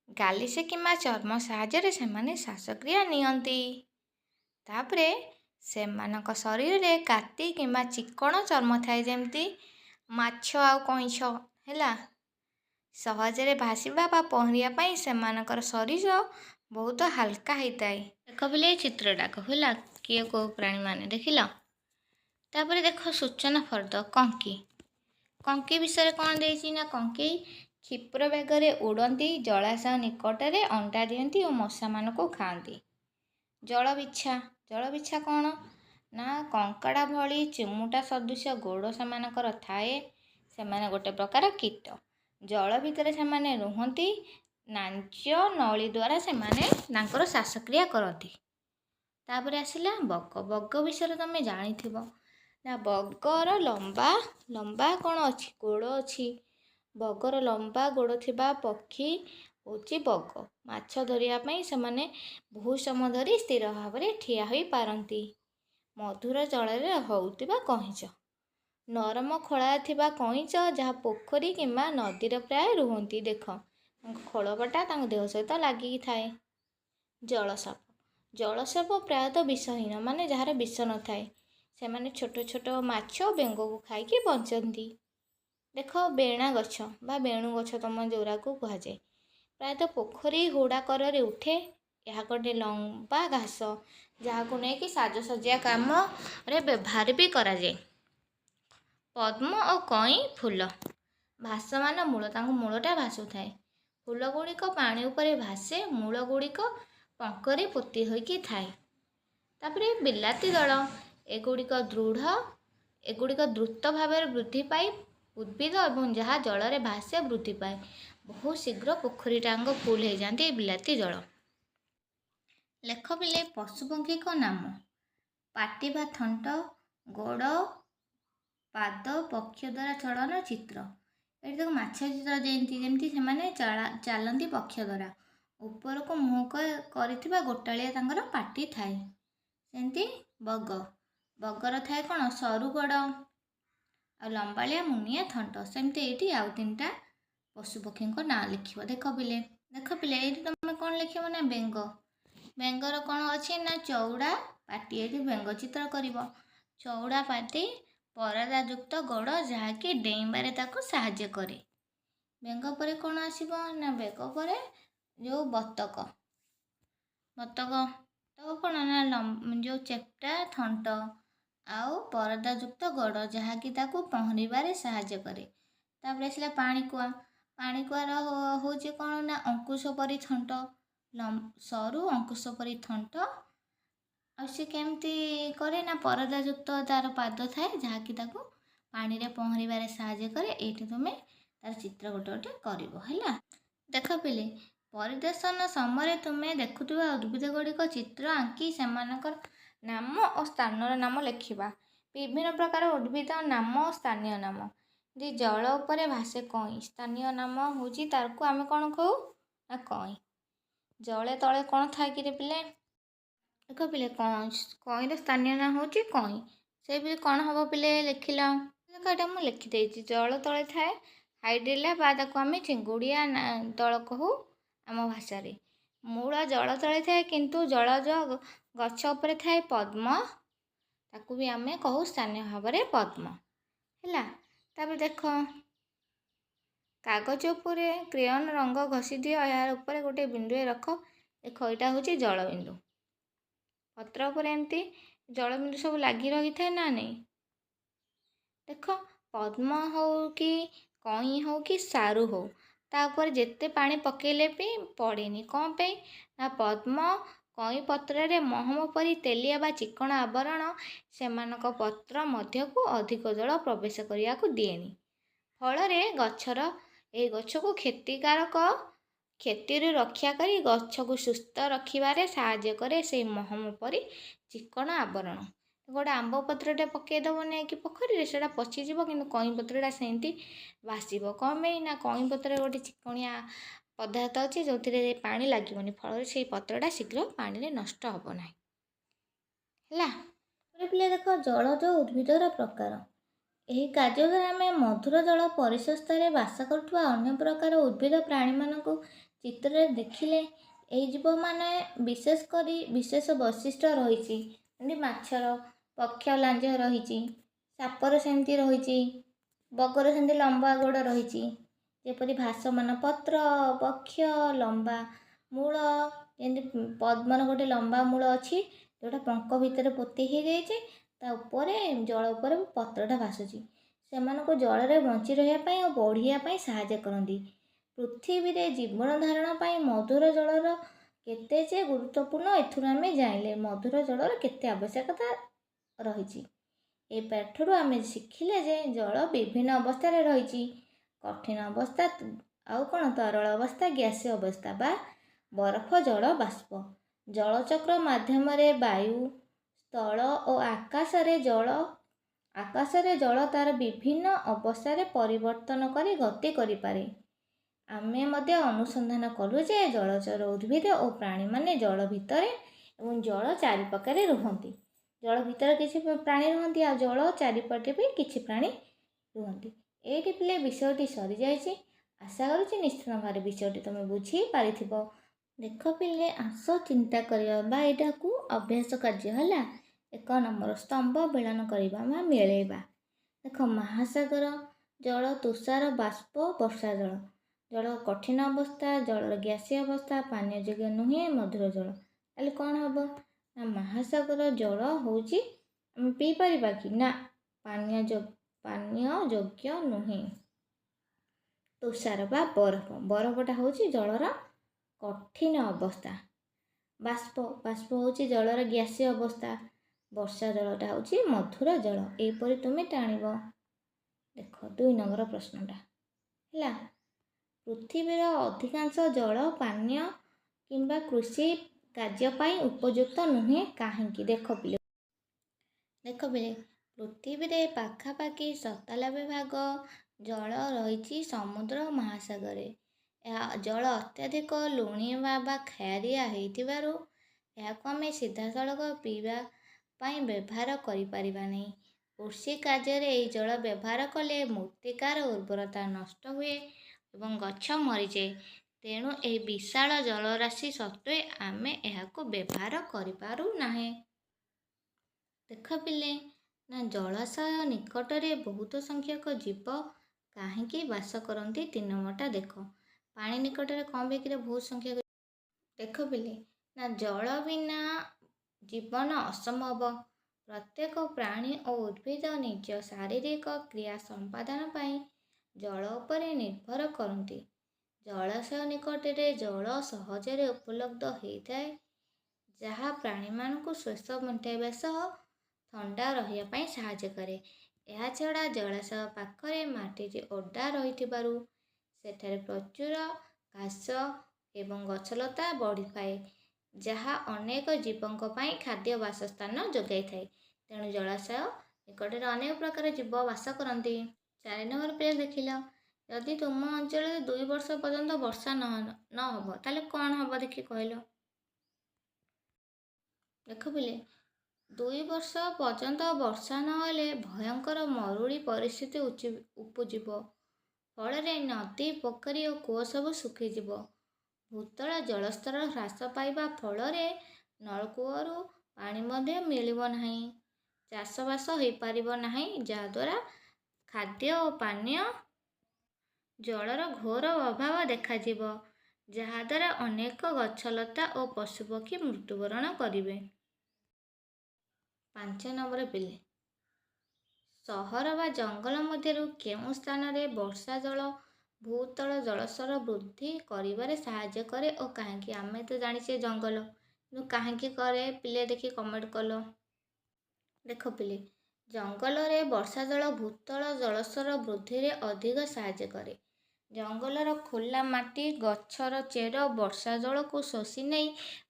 ଗାଲିସି କିମ୍ବା ଚର୍ମ ସାହାଯ୍ୟରେ ସେମାନେ ଶ୍ୱାସକ୍ରିୟା ନିଅନ୍ତି। ତାପରେ ସେମାନଙ୍କ ଶରୀରରେ କାତି କିମ୍ବା ଚିକ୍କଣ ଚର୍ମ ଥାଏ, ଯେମିତି ମାଛ ଆଉ କଇଁଛ ହେଲା। ସହଜରେ ଭାସିବା ବା ପହଁରିବା ପାଇଁ ସେମାନଙ୍କର ଶରୀର ବହୁତ ହାଲକା ହେଇଥାଏ। ଦେଖ ପିଲେ ଏ ଚିତ୍ରଟାକୁ ହେଲା, କିଏ କେଉଁ ପ୍ରାଣୀମାନେ ଦେଖିଲ। ତାପରେ ଦେଖ ସୂଚନା ଫର୍ଦ୍ଦ କଙ୍କି। କଙ୍କି ବିଷୟରେ କ'ଣ ଦେଇଛି ନା କଙ୍କି କ୍ଷିପ୍ର ବେଗରେ ଉଡ଼ନ୍ତି, ଜଳାଶୟ ନିକଟରେ ଅଣ୍ଡା ଦିଅନ୍ତି ଓ ମଶାମାନଙ୍କୁ ଖାଆନ୍ତି। ଜଳବିଛା। ଜଳବିଛା କ'ଣ ନା କଙ୍କଡ଼ା ଭଳି ଚିମୁଟା ସଦୃଶ ଗୋଡ଼ ସେମାନଙ୍କର ଥାଏ। ସେମାନେ ଗୋଟେ ପ୍ରକାର କୀଟ। ଜଳ ଭିତରେ ସେମାନେ ରୁହନ୍ତି। ନାଞ୍ଜ ନଳୀ ଦ୍ୱାରା ସେମାନେ ତାଙ୍କର ଶ୍ୱାସକ୍ରିୟା କରନ୍ତି। ତାପରେ ଆସିଲା ବଗ। ବଗ ବିଷୟରେ ତମେ ଜାଣିଥିବ ନା ବଗର ଲମ୍ବା ଲମ୍ବା କ'ଣ ଅଛି, ଗୋଡ଼ ଅଛି। ବଗର ଲମ୍ବା ଗୋଡ଼ ଥିବା ପକ୍ଷୀ ହେଉଛି ବଗ। ମାଛ ଧରିବା ପାଇଁ ସେମାନେ ବହୁତ ସମୟ ଧରି ସ୍ଥିର ଭାବରେ ଠିଆ ହୋଇପାରନ୍ତି। ମଧୁର ଜଳରେ ହେଉଥିବା କଇଁଛ। ନରମ ଖୋଳା ଥିବା କଇଁଛ ଯାହା ପୋଖରୀ କିମ୍ବା ନଦୀରେ ପ୍ରାୟ ରୁହନ୍ତି। ଦେଖ ତାଙ୍କ ଖୋଳପଟା ତାଙ୍କ ଦେହ ସହିତ ଲାଗିକି ଥାଏ। ଜଳସାପ। ଜଳସାପ ପ୍ରାୟତଃ ବିଷହୀନ, ମାନେ ଯାହାର ବିଷ ନଥାଏ। ସେମାନେ ଛୋଟ ଛୋଟ ମାଛ ବେଙ୍ଗକୁ ଖାଇକି ବଞ୍ଚନ୍ତି। ଦେଖ ବେଣା ଗଛ ବା ବେଣୁ ଗଛ ତମ ଯୋଉରାକୁ କୁହାଯାଏ, ପ୍ରାୟତଃ ପୋଖରୀ ହୁଡ଼ା କରରେ ଉଠେ। ଏହା ଗୋଟେ ଲମ୍ବା ଘାସ ଯାହାକୁ ନେଇକି ସାଜସଜ୍ଜା କାମରେ ବ୍ୟବହାର ବି କରାଯାଏ। ପଦ୍ମ ଓ କଇଁ ଫୁଲ। ଭାସମାନ ମୂଳ, ତାଙ୍କ ମୂଳଟା ଭାସୁଥାଏ। ଫୁଲ ଗୁଡ଼ିକ ପାଣି ଉପରେ ଭାସେ, ମୂଳ ଗୁଡ଼ିକ ପଙ୍କରେ ପୋତି ହୋଇକି ଥାଏ। ତାପରେ ବିଲାତି ଦଳ। ଏଗୁଡ଼ିକ ଦ୍ରୁତ ଭାବରେ ବୃଦ୍ଧି ପାଇ ଉଦ୍ଭିଦ ଏବଂ ଯାହା ଜଳରେ ଭାସେ ବୃଦ୍ଧି ପାଏ। ବହୁତ ଶୀଘ୍ର ପୋଖରୀ ଟାଙ୍ଗ ଫୁଲ ହେଇଯାନ୍ତି ଏ ବିଲାତି ଦଳ। ଲେଖ ପିଲେ ପଶୁପକ୍ଷୀଙ୍କ ନାମ। ପାଟି ବା ଥଣ୍ଟ, ଗୋଡ଼, ପାଦ, ପକ୍ଷ ଦ୍ୱାରା ଚଳନ ଚିତ୍ର। ଏଠି ଦେଖ ମାଛ ଚିତ୍ର ଯେମିତି ସେମାନେ ଚାଲନ୍ତି ପକ୍ଷ ଦ୍ୱାରା। ଉପରକୁ ମୁହଁ କରିଥିବା ଗୋଟାଳିଆ ତାଙ୍କର ପାଟି ଥାଏ। ସେମିତି ବଗ। ବଗର ଥାଏ କ'ଣ ସରୁ ଗୋଡ଼ ଆଉ ଲମ୍ବାଳିଆ ମୁନିଆ ଥଣ୍ଟ। ସେମିତି ଏଇଠି ଆଉ 3ଟା ପଶୁପକ୍ଷୀଙ୍କ ନାଁ ଲେଖିବ। ଦେଖ ପିଲେ ଏଇଠି ତମେ କ'ଣ ଲେଖିବ ନା ବେଙ୍ଗ। ବେଙ୍ଗର କ'ଣ ଅଛି ନା ଚଉଡ଼ା ପାଟି। ଏଇଠି ବେଙ୍ଗ ଚିତ୍ର କରିବ। ଚଉଡ଼ା ପାଟି, ପରଦା ଯୁକ୍ତ ଗୋଡ଼ ଯାହାକି ଡେଇଁବାରେ ତାକୁ ସାହାଯ୍ୟ କରେ। ବେଙ୍ଗ ପରେ କ'ଣ ଆସିବ ନା ବେଙ୍ଗ ପରେ ଯେଉଁ ବତକ କ'ଣ ନା ଯେଉଁ ଚେପ୍ଟା ଥଣ୍ଟ ଆଉ ପରଦା ଯୁକ୍ତ ଗୋଡ଼ ଯାହାକି ତାକୁ ପହଁରିବାରେ ସାହାଯ୍ୟ କରେ। ତାପରେ ଆସିଲା ପାଣିକୁଆ। ପାଣିକୁଆର ହେଉଛି କ'ଣ ନା ଅଙ୍କୁଶ ପରି ଥଣ୍ଟ, ସରୁ ଅଙ୍କୁଶ ପରି ଥଣ୍ଟ। ଆଉ ସେ କେମିତି କରେ ନା ପରଦା ଯୁକ୍ତ ତାର ପାଦ ଥାଏ ଯାହାକି ତାକୁ ପାଣିରେ ପହଁରିବାରେ ସାହାଯ୍ୟ କରେ। ଏଇଠି ତୁମେ ତାର ଚିତ୍ର ଗୋଟେ କରିବ ହେଲା। ଦେଖ ପିଲେ ପରିଦର୍ଶନ ସମୟରେ ତୁମେ ଦେଖୁଥିବା ଉଦ୍ଭିଦ ଗୁଡ଼ିକ ଚିତ୍ର ଆଙ୍କି ସେମାନଙ୍କର ନାମ ଓ ସ୍ଥାନର ନାମ ଲେଖିବା। ବିଭିନ୍ନ ପ୍ରକାର ଉଦ୍ଭିଦ ନାମ ଓ ସ୍ଥାନୀୟ ନାମ। ଯେ ଜଳ ଉପରେ ଭାସେ କଇଁ, ସ୍ଥାନୀୟ ନାମ ହେଉଛି ତାକୁ ଆମେ କ'ଣ କହୁ ନା କଇଁ। ଜଳେ ତଳେ କ'ଣ ଥାଏ କିରେ ପିଲେ? ଦେଖ ପିଲେ କଇଁର ସ୍ଥାନୀୟ ନାମ ହେଉଛି କଇଁ। ସେ ବି କ'ଣ ହେବ ପିଲେ ଲେଖିଲ। ଦେଖ ଏଇଟା ମୁଁ ଲେଖିଦେଇଛି। ଜଳ ତଳେ ଥାଏ ହାଇଡ୍ରିଲା ବା ତାକୁ ଆମେ ଚିଙ୍ଗୁଡ଼ିଆ ଦଳ କହୁ ଆମ ଭାଷାରେ। ମୂଳ ଜଳ ତଳେ ଥାଏ କିନ୍ତୁ ଜଳଜ ଗଛ ଉପରେ ଥାଏ ପଦ୍ମ, ତାକୁ ବି ଆମେ କହୁ ସ୍ଥାନୀୟ ଭାବରେ ପଦ୍ମ ହେଲା। ତାପରେ ଦେଖ କାଗଜ ଉପରେ କ୍ରେୟନ ରଙ୍ଗ ଘଷି ଦିଅ, ଏହାର ଉପରେ ଗୋଟେ ବିନ୍ଦୁଏ ରଖ। ଦେଖ ଏଇଟା ହେଉଛି ଜଳବିନ୍ଦୁ। ପତ୍ର ଉପରେ ଏମିତି ଜଳବିନ୍ଦୁ ସବୁ ଲାଗି ରହିଥାଏ ନା ନାହିଁ। ଦେଖ ପଦ୍ମ ହଉ କି କଇଁ ହଉ କି ସାରୁ ହଉ, ତା ଉପରେ ଯେତେ ପାଣି ପକେଇଲେ ବି ପଡ଼େନି। କ'ଣ ପାଇଁ? ନା ପଦ୍ମ କଇଁ ପତ୍ରରେ ମହମ ପରି ତେଲିଆ ବା ଚିକଣ ଆବରଣ ସେମାନଙ୍କ ପତ୍ର ମଧ୍ୟକୁ ଅଧିକ ଜଳ ପ୍ରବେଶ କରିବାକୁ ଦିଏନି। ଫଳରେ ଏଇ ଗଛକୁ କ୍ଷତିରୁ ରକ୍ଷା କରି ଗଛକୁ ସୁସ୍ଥ ରଖିବାରେ ସାହାଯ୍ୟ କରେ ସେଇ ମହମ ପରି ଚିକଣ ଆବରଣ। ଗୋଟେ ଆମ୍ବ ପତ୍ରଟେ ପକାଇଦେବ ନେଇକି ପୋଖରୀରେ, ସେଇଟା ପଚିଯିବ, କିନ୍ତୁ କଇଁ ପତ୍ରଟା ସେମିତି ଭାସିବ। କ'ଣ ପାଇଁ? ନା କଇଁ ପତ୍ରରେ ଗୋଟେ ଚିକଣିଆ ପଦାର୍ଥ ଅଛି ଯେଉଁଥିରେ ପାଣି ଲାଗିବନି, ଫଳରେ ସେଇ ପତ୍ରଟା ଶୀଘ୍ର ପାଣିରେ ନଷ୍ଟ ହେବ ନାହିଁ। ହେଲା। ପିଲେ ଦେଖ ଜଳଜ ଉଦ୍ଭିଦର ପ୍ରକାର। ଏହି କାର୍ଯ୍ୟ ଦ୍ୱାରା ଆମେ ମଧୁର ଜଳ ପରିସରସ୍ଥରେ ବାସ କରୁଥିବା ଅନ୍ୟ ପ୍ରକାର ଉଦ୍ଭିଦ ପ୍ରାଣୀମାନଙ୍କୁ ଚିତ୍ରରେ ଦେଖିଲେ ଏହି ଜୀବମାନେ ବିଶେଷ ବୈଶିଷ୍ଟ୍ୟ ରହିଛି। ଯେମିତି ମାଛର ପକ୍ଷ ଲାଞ୍ଜ ରହିଛି, ସାପର ସେମିତି ରହିଛି, ବଗର ସେମିତି ଲମ୍ବା ଗୋଡ଼ ରହିଛି। ଯେପରି ଭାସମାନ ପତ୍ର, ପକ୍ଷ, ଲମ୍ବା ମୂଳ, ଯେମିତି ପଦ୍ମର ଗୋଟେ ଲମ୍ବା ମୂଳ ଅଛି ଯେଉଁଟା ପଙ୍କ ଭିତରେ ପୋତି ହେଇଯାଇଛି, ତା ଉପରେ ଜଳ ଉପରେ ପତ୍ରଟା ଭାସୁଛି। ସେମାନଙ୍କୁ ଜଳରେ ବଞ୍ଚି ରହିବା ପାଇଁ ଓ ବଢ଼ିବା ପାଇଁ ସାହାଯ୍ୟ କରନ୍ତି। ପୃଥିବୀରେ ଜୀବନ ଧାରଣ ପାଇଁ ମଧୁର ଜଳର କେତେ ଯେ ଗୁରୁତ୍ୱପୂର୍ଣ୍ଣ ଏଥିରୁ ଆମେ ଜାଣିଲେ ମଧୁର ଜଳର କେତେ ଆବଶ୍ୟକତା ରହିଛି। ଏ ପାଠରୁ ଆମେ ଶିଖିଲେ ଯେ ଜଳ ବିଭିନ୍ନ ଅବସ୍ଥାରେ ରହିଛି। କଠିନ ଅବସ୍ଥା, ଆଉ କ'ଣ ତରଳ ଅବସ୍ଥା, ଗ୍ୟାସୀୟ ଅବସ୍ଥା ବା ବରଫ ଜଳ ବାଷ୍ପ। ଜଳଚକ୍ର ମାଧ୍ୟମରେ ବାୟୁ, ସ୍ଥଳ ଓ ଆକାଶରେ ଜଳ ତାର ବିଭିନ୍ନ ଅବସ୍ଥାରେ ପରିବର୍ତ୍ତନ କରି ଗତି କରିପାରେ। ଆମେ ମଧ୍ୟ ଅନୁସନ୍ଧାନ କଲୁ ଯେ ଜଳଚର ଉଦ୍ଭିଦ ଓ ପ୍ରାଣୀମାନେ ଜଳ ଭିତରେ ଏବଂ ଜଳ ଚାରିପାଖରେ ରୁହନ୍ତି। ଜଳ ଭିତରେ କିଛି ପ୍ରାଣୀ ରୁହନ୍ତି, ଆଉ ଜଳ ଚାରିପଟେ ବି କିଛି ପ୍ରାଣୀ ରୁହନ୍ତି। ଏଇଠି ପିଲେ ବିଷୟଟି ସରିଯାଇଛି। ଆଶା କରୁଛି ନିଶ୍ଚିତ ଭାବରେ ବିଷୟଟି ତୁମେ ବୁଝି ପାରିଥିବ। ଦେଖ ପିଲେ, ଆସ ଚିନ୍ତା କରିବା ବା ଏଇଟାକୁ ଅଭ୍ୟାସ କାର୍ଯ୍ୟ ହେଲା। 1 ନମ୍ବର ସ୍ତମ୍ଭ ବେଳନ କରିବା ବା ମିଳେଇବା। ଦେଖ ମହାସାଗର ଜଳ, ତୁଷାର ବାଷ୍ପ, ବର୍ଷା ଜଳ। ଜଳ କଠିନ ଅବସ୍ଥା, ଜଳର ଗ୍ୟାସୀୟ ଅବସ୍ଥା, ପାନୀୟ ଯୋଗ୍ୟ ନୁହେଁ, ମଧୁର ଜଳ। ତାହେଲେ କ'ଣ ହେବ? ନା ମହାସାଗର ଜଳ ହେଉଛି ଆମେ ପିଇପାରିବା କି? ନା, ପାନୀୟ ଯୋଗ୍ୟ ନୁହେଁ। ତୁଷାର ବା ବରଫଟା ହେଉଛି ଜଳର କଠିନ ଅବସ୍ଥା। ବାଷ୍ପ ହେଉଛି ଜଳର ଗ୍ୟାସୀୟ ଅବସ୍ଥା। ବର୍ଷା ଜଳଟା ହେଉଛି ମଧୁର ଜଳ। ଏହିପରି ତୁମେ ଟାଣିବ। ଦେଖ 2 ନମ୍ବର ପ୍ରଶ୍ନଟା ହେଲା। ପୃଥିବୀର ଅଧିକାଂଶ ଜଳ ପାନୀୟ କିମ୍ବା କୃଷି କାର୍ଯ୍ୟ ପାଇଁ ଉପଯୁକ୍ତ ନୁହେଁ, କାହିଁକି? ଦେଖ ପିଲେ, ପୃଥିବୀରେ ପାଖାପାଖି 97% ଜଳ ରହିଛି ସମୁଦ୍ର ଓ ମହାସାଗରରେ। ଏହା ଜଳ ଅତ୍ୟଧିକ ଲୁଣିଆ ବା ଖାରିଆ ହେଇଥିବାରୁ ଏହାକୁ ଆମେ ସିଧାସଳଖ ପିଇବା ପାଇଁ ବ୍ୟବହାର କରିପାରିବା ନାହିଁ। କୃଷି କାର୍ଯ୍ୟରେ ଏହି ଜଳ ବ୍ୟବହାର କଲେ ମୃତ୍ତିକାର ଉର୍ବରତା ନଷ୍ଟ ହୁଏ ଏବଂ ଗଛ ମରିଯାଏ। ତେଣୁ ଏହି ବିଶାଳ ଜଳରାଶି ସତ୍ତ୍ୱେ ଆମେ ଏହାକୁ ବ୍ୟବହାର କରିପାରୁନାହେଁ। ଦେଖ ପିଲେ, ନା ଜଳାଶୟ ନିକଟରେ ବହୁତ ସଂଖ୍ୟକ ଜୀବ କାହିଁକି ବାସ କରନ୍ତି? 3 ନମ୍ବରଟା ଦେଖ। ପାଣି ନିକଟରେ କ'ଣ ପାଇଁ ବହୁତ ସଂଖ୍ୟକ? ଦେଖ ପିଲେ, ନା ଜଳ ବିନା ଜୀବନ ଅସମ୍ଭବ। ପ୍ରତ୍ୟେକ ପ୍ରାଣୀ ଓ ଉଦ୍ଭିଦ ନିଜ ଶାରୀରିକ କ୍ରିୟା ସମ୍ପାଦନ ପାଇଁ ଜଳ ଉପରେ ନିର୍ଭର କରନ୍ତି। ଜଳାଶୟ ନିକଟରେ ଜଳ ସହଜରେ ଉପଲବ୍ଧ ହେଇଥାଏ, ଯାହା ପ୍ରାଣୀମାନଙ୍କୁ ଶୋଷ ମେଣ୍ଟାଇବା ସହ ଥଣ୍ଡା ରହିବା ପାଇଁ ସାହାଯ୍ୟ କରେ। ଏହାଛଡ଼ା ଜଳାଶୟ ପାଖରେ ମାଟିଟି ଓଦା ରହିଥିବାରୁ ସେଠାରେ ପ୍ରଚୁର ଘାସ ଏବଂ ଗଛଲତା ବଢ଼ିଥାଏ, ଯାହା ଅନେକ ଜୀବଙ୍କ ପାଇଁ ଖାଦ୍ୟ ବାସସ୍ଥାନ ଯୋଗାଇଥାଏ। ତେଣୁ ଜଳାଶୟ ନିକଟରେ ଅନେକ ପ୍ରକାର ଜୀବ ବାସ କରନ୍ତି। 4 ନମ୍ବର ପେଜ ଦେଖିଲ, ଯଦି ତୁମ ଅଞ୍ଚଳରେ 2 ବର୍ଷ ପର୍ଯ୍ୟନ୍ତ ବର୍ଷା ନ ହେବ ତାହେଲେ କ'ଣ ହେବ ଦେଖି କହିଲ? ଦେଖ ପିଲେ, 2 ବର୍ଷ ପର୍ଯ୍ୟନ୍ତ ବର୍ଷା ନହେଲେ ଭୟଙ୍କର ମରୁଡ଼ି ପରିସ୍ଥିତି ଉପୁଜିବ। ଫଳରେ ନଦୀ, ପୋଖରୀ ଓ କୂଅ ସବୁ ଶୁଖିଯିବ। ଭୂତଳ ଜଳସ୍ତର ହ୍ରାସ ପାଇବା ଫଳରେ ନଳକୂଅରୁ ପାଣି ମଧ୍ୟ ମିଳିବ ନାହିଁ। ଚାଷବାସ ହୋଇପାରିବ ନାହିଁ, ଯାହାଦ୍ୱାରା ଖାଦ୍ୟ ଓ ପାନୀୟ ଜଳର ଘୋର ଅଭାବ ଦେଖାଯିବ। ଯାହାଦ୍ୱାରା ଅନେକ ଗଛଲତା ଓ ପଶୁପକ୍ଷୀ ମୃତ୍ୟୁବରଣ କରିବେ। 5 ନମ୍ବର ପିଲେ, ସହର ବା ଜଙ୍ଗଲ ମଧ୍ୟରୁ କେଉଁ ସ୍ଥାନରେ ବର୍ଷା ଜଳ ଭୂତଳ ଜଳସ୍ତର ବୃଦ୍ଧି କରିବାରେ ସାହାଯ୍ୟ କରେ ଓ କାହିଁକି? ଆମେ ତ ଜାଣିଛେ ଜଙ୍ଗଲ, କିନ୍ତୁ କାହିଁକି କରେ ପିଲେ ଦେଖି କମେଣ୍ଟ କଲ। ଦେଖ ପିଲେ, ଜଙ୍ଗଲରେ ବର୍ଷା ଜଳ ଭୂତଳ ଜଳସ୍ତର ବୃଦ୍ଧିରେ ଅଧିକ ସାହାଯ୍ୟ କରେ। ଜଙ୍ଗଲର ଖୋଲା ମାଟି ଗଛର ଚେର ବର୍ଷା ଜଳକୁ ଶୋଷି ନେଇ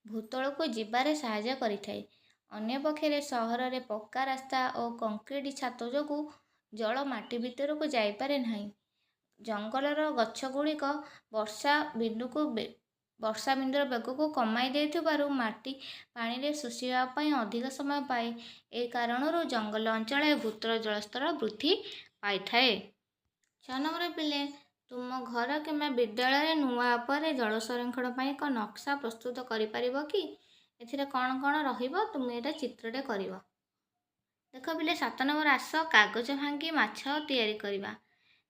ଭୂତଳକୁ ଯିବାରେ ସାହାଯ୍ୟ କରିଥାଏ। ଅନ୍ୟପକ୍ଷରେ ସହରରେ ପକ୍କା ରାସ୍ତା ଓ କଂକ୍ରିଟ ଛାତ ଯୋଗୁଁ ଜଳ ମାଟି ଭିତରକୁ ଯାଇପାରେ ନାହିଁ। ଜଙ୍ଗଲର ଗଛଗୁଡ଼ିକ ବର୍ଷା ବିନ୍ଦୁର ବେଗକୁ କମାଇ ଦେଇଥିବାରୁ ମାଟି ପାଣିରେ ଶୋଷିବା ପାଇଁ ଅଧିକ ସମୟ ପାଏ। ଏହି କାରଣରୁ ଜଙ୍ଗଲ ଅଞ୍ଚଳରେ ଭୂତଳ ଜଳସ୍ତର ବୃଦ୍ଧି ପାଇଥାଏ। 6 ନମ୍ବର ପିଲେ, ତୁମ ଘର କିମ୍ବା ବିଦ୍ୟାଳୟରେ ନୂଆ ଉପରେ ଜଳ ସଂରକ୍ଷଣ ପାଇଁ ଏକ ନକ୍ସା ପ୍ରସ୍ତୁତ କରିପାରିବ କି? ଏଥିରେ କ'ଣ କ'ଣ ରହିବ ତୁମେ ଏଇଟା ଚିତ୍ରଟେ କରିବ। ଦେଖ ପିଲେ, 7 ନମ୍ବର, ଆସ କାଗଜ ଭାଙ୍ଗି ମାଛ ତିଆରି କରିବା।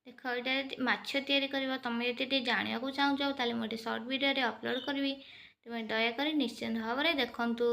ଦେଖ, ଏଇଟା ମାଛ ତିଆରି କରିବା। ତୁମେ ଯଦି ଟିକେ ଜାଣିବାକୁ ଚାହୁଁଛ ତାହେଲେ ମୁଁ ଏଠି ସର୍ଟ ଭିଡ଼ିଓରେ ଅପଲୋଡ଼ କରିବି, ତୁମେ ଦୟାକରି ନିଶ୍ଚିନ୍ତ ଭାବରେ ଦେଖନ୍ତୁ।